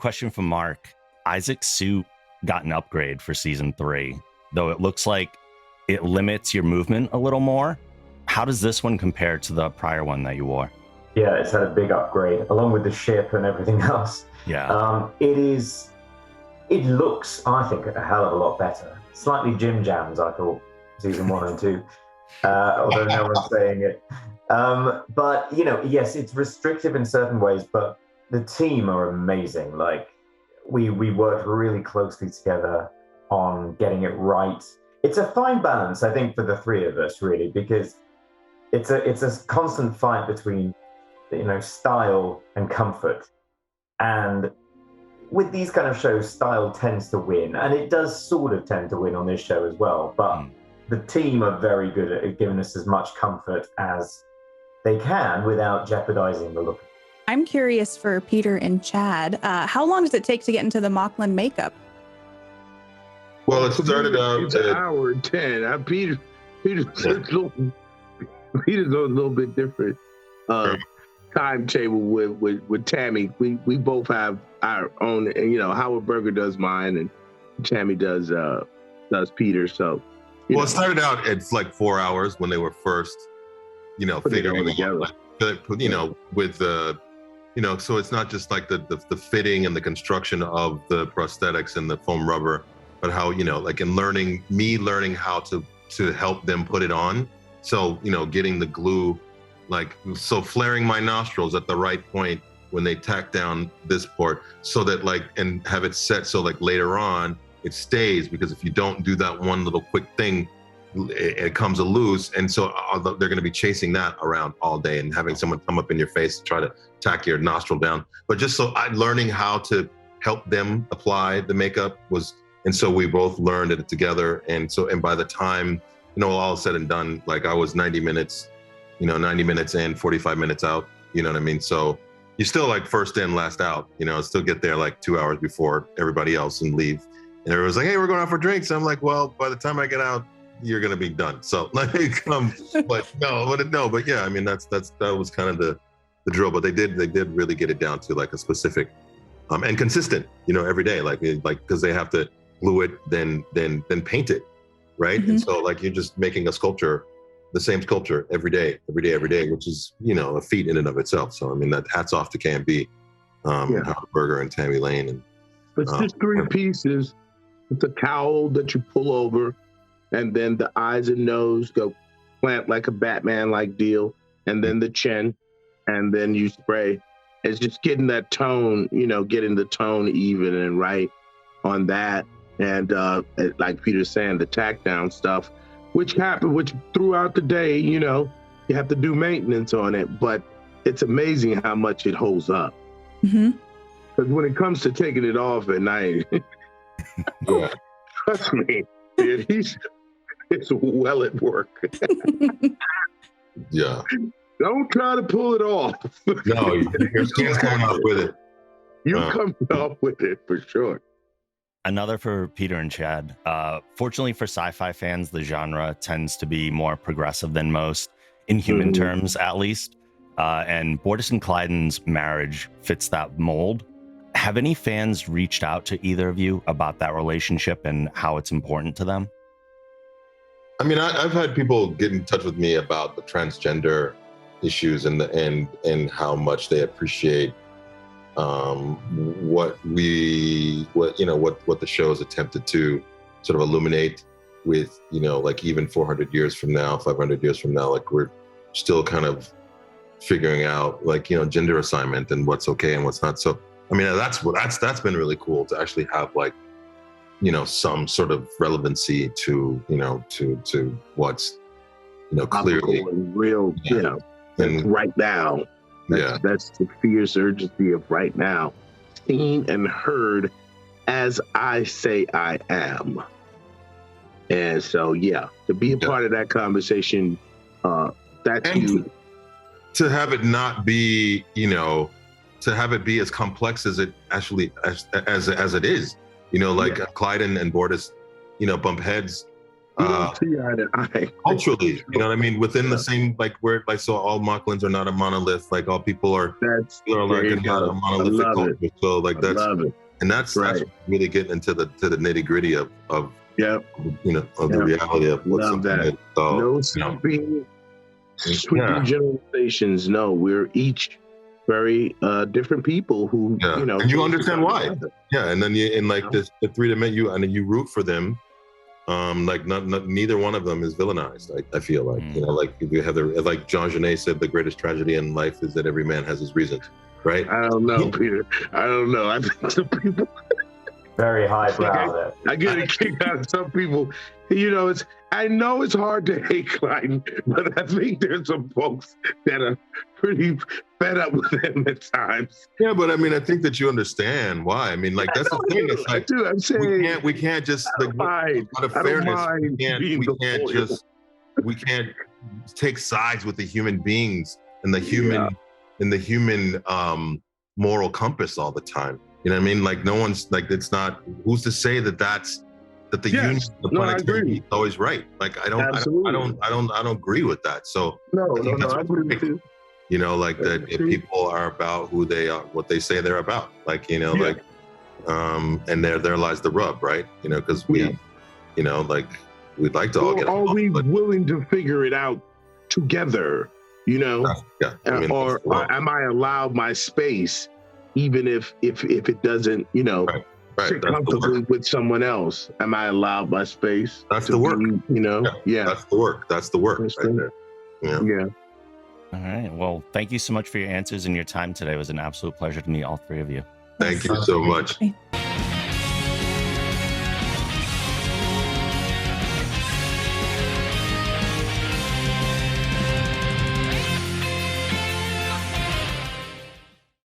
question from Mark. Isaac's suit got an upgrade for season 3, though it looks like it limits your movement a little more. How does this one compare to the prior one that you wore? Yeah, it's had a big upgrade, along with the ship and everything else. Yeah. It looks, I think, a hell of a lot better. Slightly Jim Jams, I thought, season 1 and 2, although no one's saying it. But, yes, it's restrictive in certain ways, but the team are amazing. Like, we worked really closely together on getting it right. It's a fine balance, I think, for the three of us, really, because it's a constant fight between, style and comfort. And with these kind of shows, style tends to win, and it does sort of tend to win on this show as well. But the team are very good at giving us as much comfort as they can without jeopardizing the look. I'm curious for Peter and Chad. How long does it take to get into the Mocklin makeup? Well, it started out it's an hour and 10. Peter's a little bit different timetable with Tammy. We both have our own. Howard Berger does mine, and Tammy does Peter. So, it started out at like 4 hours when they were first, figuring it together. With the. So it's not just like the fitting and the construction of the prosthetics and the foam rubber, but how, like in learning how to help them put it on. So, getting the glue, flaring my nostrils at the right point when they tack down this port so that and have it set so later on it stays, because if you don't do that one little quick thing, it comes loose. And so they're going to be chasing that around all day and having someone come up in your face to try to tack your nostril down. But just learning how to help them apply the makeup and so we both learned it together. And by the time, all said and done, I was 90 minutes in, 45 minutes out, you know what I mean? So you still first in, last out, still get there 2 hours before everybody else and leave. And everyone's like, hey, we're going out for drinks. I'm like, well, by the time I get out, you're going to be done. So but yeah, I mean, that was kind of the drill, but they did really get it down to a specific, and consistent, every day, because they have to glue it, then paint it. Right. Mm-hmm. And so you're just making a sculpture, the same sculpture every day, which is, a feat in and of itself. So, I mean, that hats off to K&B, Howard Berger and Tammy Lane. It's just 3 pieces. It's a cowl that you pull over, and then the eyes and nose go plant like a Batman-like deal, and then the chin, and then you spray. It's just getting that tone, getting the tone even and right on that. And like Peter's saying, the tack down stuff, which throughout the day, you have to do maintenance on it, but it's amazing how much it holds up. Mm-hmm. Because when it comes to taking it off at night, trust me, it's well at work. Yeah. Don't try to pull it off. No, you're coming off with it. You're coming off with it for sure. Another for Peter and Chad. Fortunately for sci-fi fans, the genre tends to be more progressive than most, in human terms at least. And Bortus and Klyden's marriage fits that mold. Have any fans reached out to either of you about that relationship and how it's important to them? I mean, I've had people get in touch with me about the transgender issues and how much they appreciate what the show has attempted to sort of illuminate with, even 400 years from now, 500 years from now, we're still kind of figuring out gender assignment and what's okay and what's not. So, I mean, that's been really cool to actually have some sort of relevancy to what's, clearly real, and right now. That's the fierce urgency of right now, seen and heard as I say I am. And so, to be a part of that conversation, that's huge. To have it not be, to have it be as complex as it actually, as it is, Klyden and Bortus, bump heads We don't see eye to eye. Culturally, you know what I mean? Within the same, like, where, like, so all Moklins are not a monolith. Like, all people are like not a monolithic culture. So, like, that's really getting into the nitty gritty of the reality of what's that. So, no sweeping generalizations. No, we're each very different people who, and you understand why. Yeah, and then the three that met you, and then you root for them. Like neither one of them is villainized. I feel like like if you have like Jean Genet said, the greatest tragedy in life is that every man has his reasons, right? I don't know, Peter. I don't know. I think some people very highbrow there. I get a kick out of some people. I know it's hard to hate Klyden, but I think there's some folks that are pretty fed up with him at times. Yeah, but I mean, I think that you understand why. I mean, like, that's the thing. It's like, I'm saying we can't just like, out of fairness, we can't take sides with the human beings and the human moral compass all the time. You know what I mean? Like, no one's like, it's not. Who's to say that the union, the planetary is always right? Like, I don't agree with that. So I agree with you. Like that if people are about who they are, what they say they're about, like, like, and there lies the rub, right? Because we, like, we'd like to all get along. Are we willing to figure it out together? Yeah. I mean, or am I allowed my space, even if it doesn't, sit comfortably with someone else? Am I allowed my space? That's the work. That's the work. That's the work right there. Yeah. All right. Well, thank you so much for your answers and your time today. It was an absolute pleasure to meet all three of you. Thank you so much.